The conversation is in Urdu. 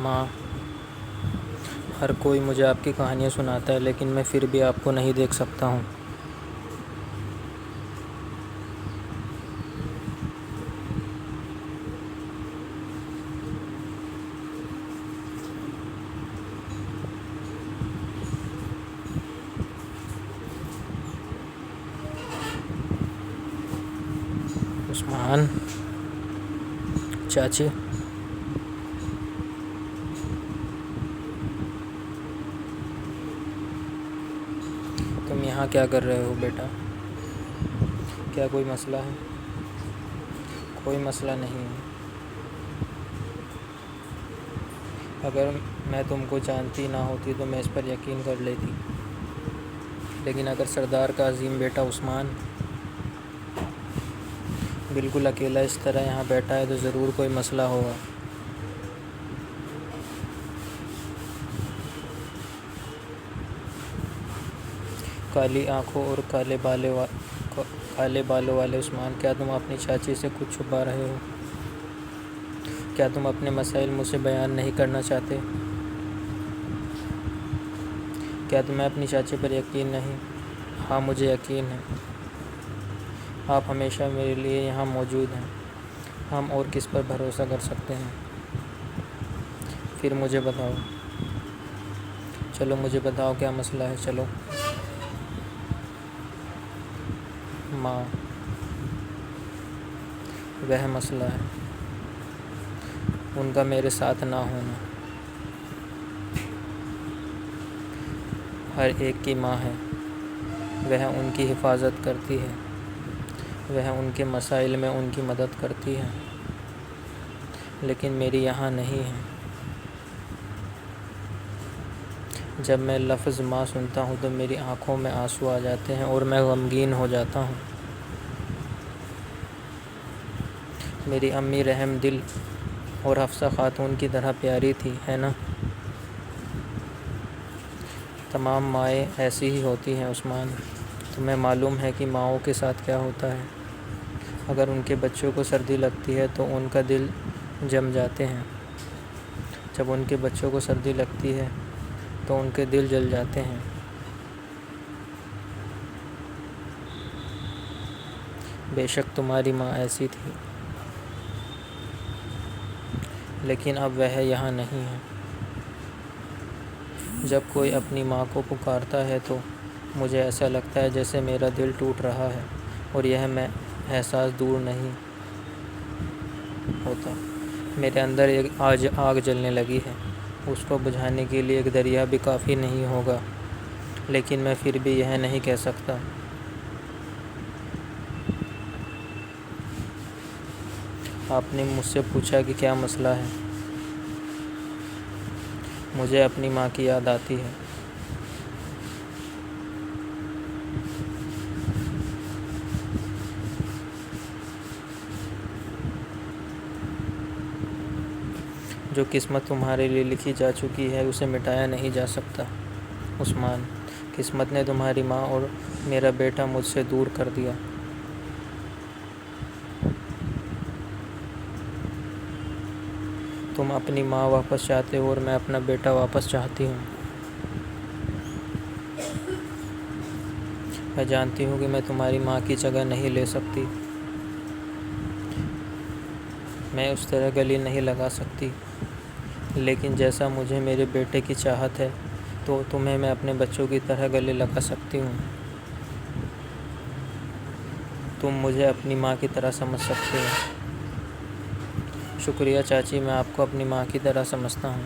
ماں، ہر کوئی مجھے آپ کی کہانیاں سناتا ہے، لیکن میں پھر بھی آپ کو نہیں دیکھ سکتا ہوں۔ عثمان، چاچی، تم یہاں کیا کر رہے ہو بیٹا؟ کیا کوئی مسئلہ ہے؟ کوئی مسئلہ نہیں ہے۔ اگر میں تم کو جانتی نہ ہوتی تو میں اس پر یقین کر لیتی، لیکن اگر سردار کا عظیم بیٹا عثمان بالکل اکیلا اس طرح یہاں بیٹھا ہے تو ضرور کوئی مسئلہ ہوگا۔ کالی آنکھوں اور کالے بالوں والے عثمان، کیا تم اپنی چاچی سے کچھ چھپا رہے ہو؟ کیا تم اپنے مسائل مجھ سے بیان نہیں کرنا چاہتے؟ کیا تمہیں اپنی چاچی پر یقین نہیں؟ ہاں، مجھے یقین ہے۔ آپ ہمیشہ میرے لیے یہاں موجود ہیں۔ ہم اور کس پر بھروسہ کر سکتے ہیں؟ پھر مجھے بتاؤ۔ چلو مجھے بتاؤ کیا مسئلہ ہے، چلو۔ ماں، وہ مسئلہ ہے ان کا میرے ساتھ نہ ہونا۔ ہر ایک کی ماں ہے، وہ ان کی حفاظت کرتی ہے، وہ ان کے مسائل میں ان کی مدد کرتی ہے، لیکن میری یہاں نہیں ہے۔ جب میں لفظ ماں سنتا ہوں تو میری آنکھوں میں آنسو آ جاتے ہیں اور میں غمگین ہو جاتا ہوں۔ میری امی رحم دل اور حفصہ خاتون کی طرح پیاری تھی، ہے نا؟ تمام مائیں ایسی ہی ہوتی ہیں عثمان۔ تمہیں معلوم ہے کہ ماؤں کے ساتھ کیا ہوتا ہے؟ اگر ان کے بچوں کو سردی لگتی ہے تو ان کا دل جم جاتے ہیں۔ جب ان کے بچوں کو سردی لگتی ہے تو ان کے دل جل جاتے ہیں۔ بے شک تمہاری ماں ایسی تھی، لیکن اب وہ یہاں نہیں ہے۔ جب کوئی اپنی ماں کو پکارتا ہے تو مجھے ایسا لگتا ہے جیسے میرا دل ٹوٹ رہا ہے، اور یہ میں احساس دور نہیں ہوتا۔ میرے اندر ایک آگ جلنے لگی ہے، اس کو بجھانے کے لیے ایک دریا بھی کافی نہیں ہوگا، لیکن میں پھر بھی یہ نہیں کہہ سکتا۔ آپ نے مجھ سے پوچھا کہ کیا مسئلہ ہے؟ مجھے اپنی ماں کی یاد آتی ہے۔ جو قسمت تمہارے لیے لکھی جا چکی ہے اسے مٹایا نہیں جا سکتا عثمان۔ قسمت نے تمہاری ماں اور میرا بیٹا مجھ سے دور کر دیا۔ تم اپنی ماں واپس چاہتے ہو اور میں اپنا بیٹا واپس چاہتی ہوں۔ میں جانتی ہوں کہ میں تمہاری ماں کی جگہ نہیں لے سکتی، میں اس طرح گلے نہیں لگا سکتی، لیکن جیسا مجھے میرے بیٹے کی چاہت ہے تو تمہیں میں اپنے بچوں کی طرح گلے لگا سکتی ہوں۔ تم مجھے اپنی ماں کی طرح سمجھ سکتے ہو۔ شکریہ چاچی، میں آپ کو اپنی ماں کی طرح سمجھتا ہوں۔